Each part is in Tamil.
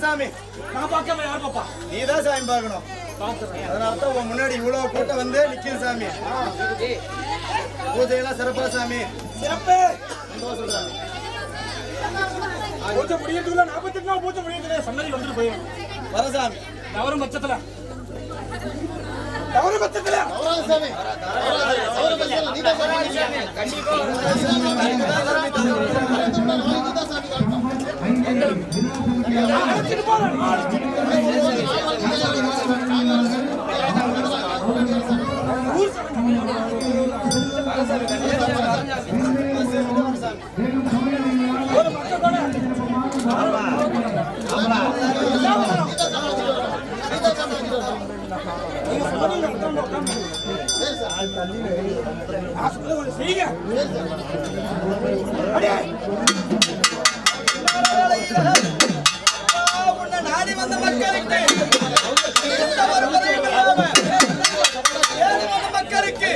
சாமி. நான் பார்க்காம யார் பாப்பா? நீதான் சாமி பார்க்கணும். அதனால உன் முன்னாடி இவ்வளவு கூட்டம் வந்து நிக்குது சாமி. பூஜையெல்லாம் சிறப்பா சாமி. சிறப்பு. சந்தோஷம் சாமி. பூஜை முடியறதுக்குள்ள 48 நாள் பூஜை முடியறதுல சன்னதி வந்துட்டு போயிடும். வர சாமி. தவறும் பட்சத்துல தவறும் பட்சத்துல சாமி. நீதான் சாமி. கண்டிப்பா நாடி வந்த மக்களுக்கு மக்களுக்கு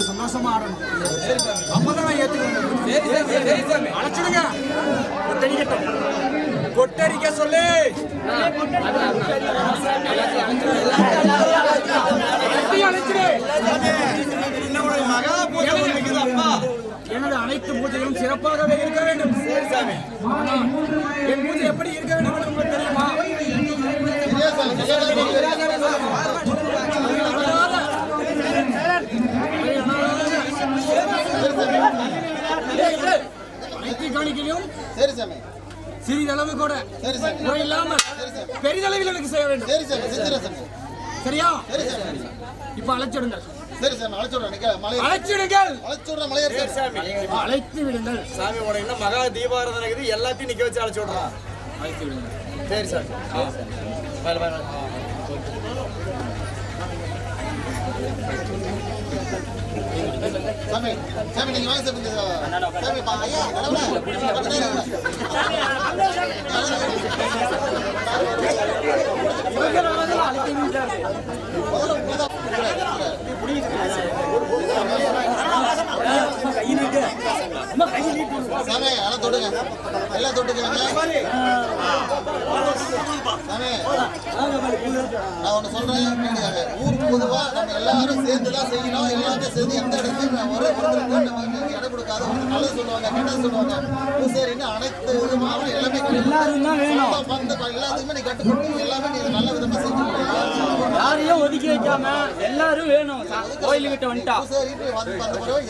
சந்தோஷமா ஆடணும். அப்பதான் ஏத்துக்கணும். அழைச்சிடுங்க. கொட்டரிக்க சொல்லு. எனது அனைத்து பூஜைகளும் சிறப்பாகவே இருக்க வேண்டும். என் பூஜை எப்படி இருக்க வேண்டும் என்று உங்களுக்கு தெரியுமா? அனைத்து காணிக்கையும் சிறிதளவு கூட இல்லாமல் பெரிதளவில் எனக்கு செய்ய வேண்டும். சரியா? இப்ப அழைச்சிடுங்கள். அழைத்து விடுங்கள். சாமி உனக்கு மகா தீபாராதனை இருக்குது, எல்லாத்தையும் நிக்க வச்சு அழைச்சு விடுறான். அழைத்து விடுங்கள். சரி சார். சாமி சாமி நீங்க வாங்க சாமி ஐயா சாமி எல்லாம் தொடுங்க, எல்லாம் தொட்டுக்கலாங்க. சாமி நான் ஒண்ணு சொல்றேன், ஊருக்கு பொதுவா நம்ம எல்லாரும் சேர்ந்துதான் செய்யணும். எல்லாமே சேர்ந்து எந்த இடத்துலையும் இடம் கொடுக்காத நல்லது சொல்லுவாங்க, கெட்டது சொல்லுவாங்க. சரின்னு அனைத்து விதமாக எல்லாமே எல்லாத்துக்குமே நீ கட்டுக்கொடுத்து எல்லாமே நீ நல்ல விதமா செஞ்சு யாரையும் ஒதுக்கி வைக்காம எல்லாரும் வேணும். கோயிலுக்கிட்ட வந்துட்டா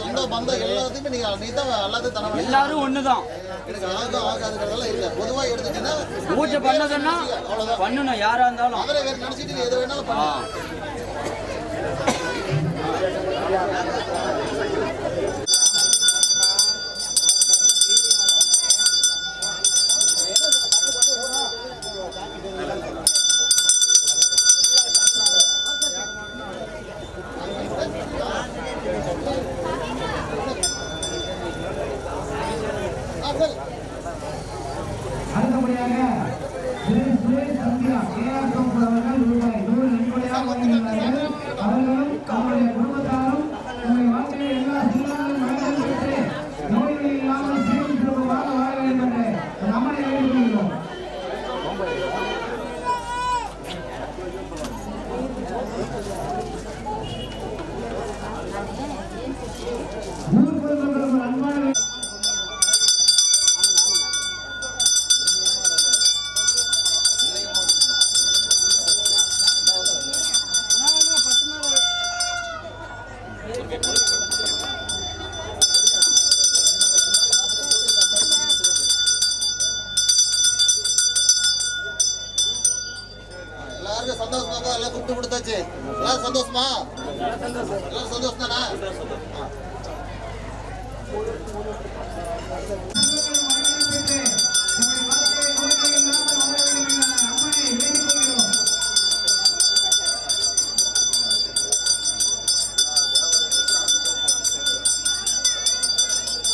எந்த பந்தம் எல்லாத்தையுமே நீ தான் எல்லாத்தையும் தர எல்லாரும் ஒண்ணுதான். எனக்கு ஆகாதுங்கிறதெல்லாம் இல்லை. பொதுவா எடுத்துட்டீங்கன்னா பூஜை பண்ணதுன்னா பண்ணணும். யாரா இருந்தாலும் அவரை வேறு நினைச்சிட்டு எது வேணாலும் பண்ணலாம். அவர்களும் அவருடைய குடும்பத்தாரும் வாழ்க்கையை எல்லா சிறந்த நோய்கள் இல்லாமல் எல்லாருக்கும் சந்தோஷமா? எல்லாம் கூப்பிட்டு கொடுத்தாச்சு. எல்லாரும் சந்தோஷமா? எல்லாரும் சந்தோஷம் தானா?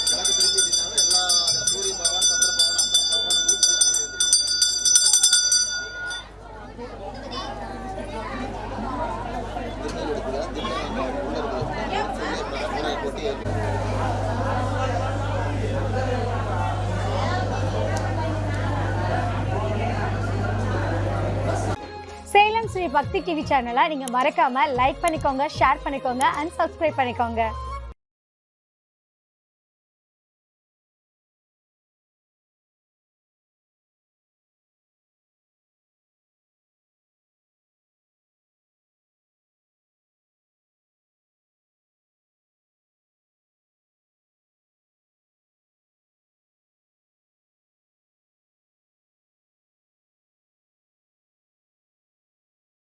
கிழக்கு திருப்பினாவே எல்லா சூரிய பகவான், சந்திர பகவான், அந்தர பகவான் சேலம் ஸ்ரீ பக்தி டிவி சேனலை நீங்கள் மறக்காமல் லைக் பண்ணிக்கோங்க, ஷேர் பண்ணிக்கோங்க அண்ட் சப்ஸ்கிரைப் பண்ணிக்கோங்க.